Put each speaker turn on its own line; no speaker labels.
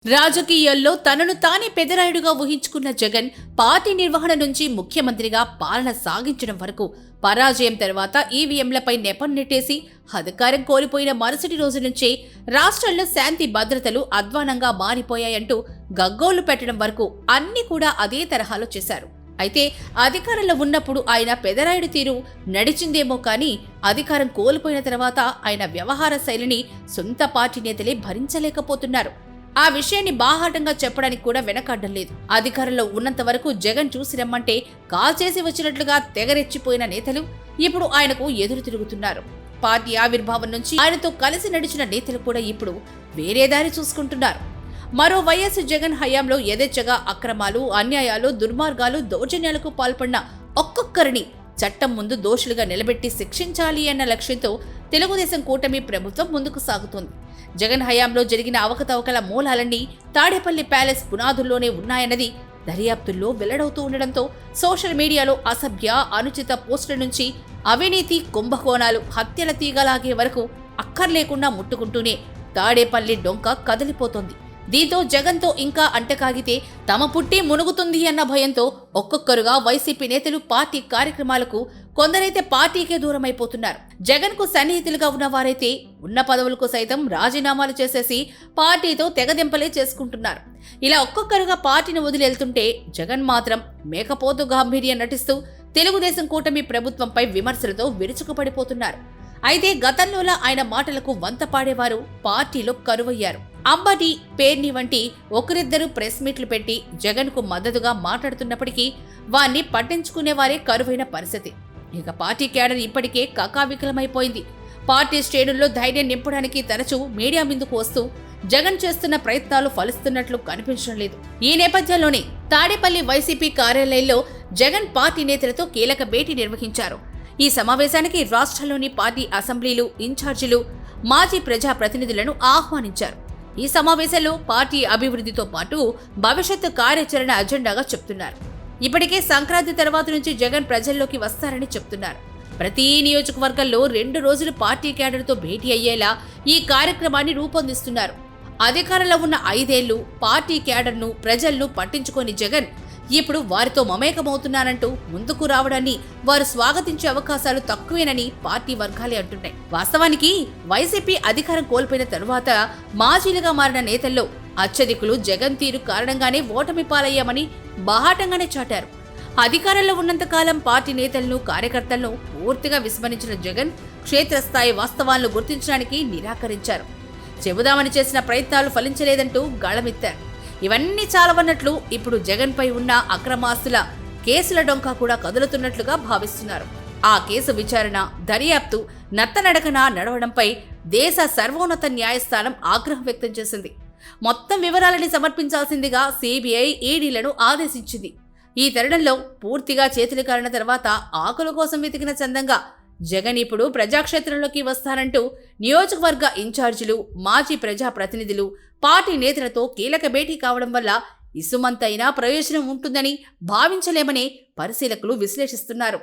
రాజకీయాల్లో తనను తానే పెదరాయుడుగా ఊహించుకున్న జగన్ పార్టీ నిర్వహణ నుంచి ముఖ్యమంత్రిగా పాలన సాగించడం వరకు పరాజయం తర్వాత ఈవీఎంలపై నెపం నెట్టేసి అధికారం కోల్పోయిన మరుసటి రోజు నుంచే రాష్ట్రంలో శాంతి భద్రతలు అధ్వానంగా మారిపోయాయంటూ గగ్గోలు పెట్టడం వరకు అన్ని కూడా అదే తరహాలో చేశారు. అయితే అధికారంలో ఉన్నప్పుడు ఆయన పెదరాయుడు తీరు నడిచిందేమో కానీ అధికారం కోల్పోయిన తర్వాత ఆయన వ్యవహార శైలిని సొంత పార్టీ నేతలే భరించలేకపోతున్నారు. ఆ విషయాన్ని బాహాటంగా చెప్పడానికి కూడా వెనకాడ్డం లేదు. అధికారంలో ఉన్నంత వరకు జగన్ చూసి రమ్మంటే కాల్చేసి వచ్చినట్లుగా తెగరెచ్చిపోయిన నేతలు ఇప్పుడు ఆయనకు ఎదురు తిరుగుతున్నారు. పార్టీ ఆవిర్భావం నుంచి ఆయనతో కలిసి నడిచిన నేతలు కూడా ఇప్పుడు వేరే దారి చూసుకుంటున్నారు. మరో వైఎస్ జగన్ హయాంలో యథేచ్ఛగా అక్రమాలు, అన్యాయాలు, దుర్మార్గాలు, దౌర్జన్యాలకు పాల్పడిన ఒక్కొక్కరిని చట్టం ముందు దోషులుగా నిలబెట్టి శిక్షించాలి అన్న లక్ష్యంతో తెలుగుదేశం కూటమి ప్రభుత్వం ముందుకు సాగుతోంది. జగన్ హయాంలో జరిగిన అవకతవకల మూలాలన్నీ తాడేపల్లి ప్యాలెస్ పునాదుల్లోనే ఉన్నాయన్నది దర్యాప్తుల్లో వెల్లడవుతూ ఉండడంతో సోషల్ మీడియాలో అసభ్య, అనుచిత పోస్టుల నుంచి అవినీతి, కుంభకోణాలు, హత్యల తీగలాగే వరకు అక్కర్లేకుండా ముట్టుకుంటూనే తాడేపల్లి డొంక కదిలిపోతోంది. దీంతో జగన్తో ఇంకా అంటకాగితే తమ పుట్టి మునుగుతుంది అన్న భయంతో ఒక్కొక్కరుగా వైసీపీ నేతలు పార్టీ కార్యక్రమాలకు, కొందరైతే పార్టీకే దూరమైపోతున్నారు. జగన్ కు సన్నిహితులుగా ఉన్నవారైతే ఉన్న పదవులకు సైతం రాజీనామాలు చేసేసి పార్టీతో తెగదెంపలే చేసుకుంటున్నారు. ఇలా ఒక్కొక్కరుగా పార్టీని వదిలేళ్తుంటే జగన్ మాత్రం మేకపోతు గాంభీర్యం నటిస్తూ తెలుగుదేశం కూటమి ప్రభుత్వంపై విమర్శలతో విరుచుకుపడిపోతున్నారు. అయితే గతంలోలా ఆయన మాటలకు వంత పాడేవారు పార్టీలో కరువయ్యారు. అంబటి, పేర్ని వంటి ఒకరిద్దరు ప్రెస్ మీట్లు పెట్టి జగన్ కు మద్దతుగా మాట్లాడుతున్నప్పటికీ వారిని పట్టించుకునేవారే కరువైన పరిస్థితి. ఇక పార్టీ క్యాడర్ ఇప్పటికే కకావికలమైపోయింది. పార్టీ శ్రేణుల్లో ధైర్యం నింపడానికి తరచూ మీడియా ముందుకు వస్తూ జగన్ చేస్తున్న ప్రయత్నాలు ఫలిస్తున్నట్లు కనిపించడం లేదు. ఈ నేపథ్యంలోనే తాడేపల్లి వైసీపీ కార్యాలయంలో జగన్ పార్టీ నేతలతో కీలక భేటీ నిర్వహించారు. ఈ సమావేశానికి రాష్ట్రంలోని పార్టీ అసెంబ్లీలు, ఇన్ఛార్జీలు, మాజీ ప్రజా ప్రతినిధులను ఆహ్వానించారు. ఈ సమావేశంలో పార్టీ అభివృద్ధితో పాటు భవిష్యత్తు కార్యాచరణ అజెండాగా చెప్తున్నారు. ఇప్పటికే సంక్రాంతి తర్వాత నుంచి జగన్ ప్రజల్లోకి వస్తారని చెప్తున్నారు. ప్రతి నియోజకవర్గంలో 2 రోజులు పార్టీ క్యాడర్తో భేటీ అయ్యేలా ఈ కార్యక్రమాన్ని రూపొందిస్తున్నారు. అధికారంలో ఉన్న 5 ఏళ్లు పార్టీ క్యాడర్ను, ప్రజలను పట్టించుకోని జగన్ ఇప్పుడు వారితో మమేకమవుతున్నారంటూ ముందుకు రావడాన్ని వారు స్వాగతించే అవకాశాలు తక్కువేనని పార్టీ వర్గాలే అంటున్నాయి. వాస్తవానికి వైసీపీ అధికారం కోల్పోయిన తరువాత మాజీలుగా మారిన నేతల్లో అత్యధికులు జగన్ తీరు కారణంగానే ఓటమి పాలయ్యామని బాహాటంగానే చాటారు. అధికారంలో ఉన్నంతకాలం పార్టీ నేతలను, కార్యకర్తలను పూర్తిగా విస్మరించిన జగన్ క్షేత్రస్థాయి వాస్తవాలను గుర్తించడానికి నిరాకరించారు. చెబుదామని చేసిన ప్రయత్నాలు ఫలించలేదంటూ గాళమెత్తారు. ఇవన్నీ చాలవన్నట్లు ఇప్పుడు జగన్ పై ఉన్న అక్రమాస్తుల కేసుల డొంక కూడా కదులుతున్నట్లుగా భావిస్తున్నారు. ఆ కేసు విచారణ, దర్యాప్తు నత్తనడకన నడవడంపై దేశ సర్వోన్నత న్యాయస్థానం ఆగ్రహం వ్యక్తం చేసింది. మొత్తం వివరాలని సమర్పించాల్సిందిగా సిబిఐ, ఈడీలను ఆదేశించింది. ఈ తరుణంలో పూర్తిగా చేతులు కారిన తర్వాత ఆకుల కోసం వెతికిన చందంగా జగన్ ఇప్పుడు ప్రజాక్షేత్రంలోకి వస్తారంటూ నియోజకవర్గ ఇన్ఛార్జీలు, మాజీ ప్రజా ప్రతినిధులు, పార్టీ నేతలతో కీలక భేటీ కావడం వల్ల ఇసుమంతైనా ప్రయోజనం ఉంటుందని భావించలేమని పరిశీలకులు విశ్లేషిస్తున్నారు.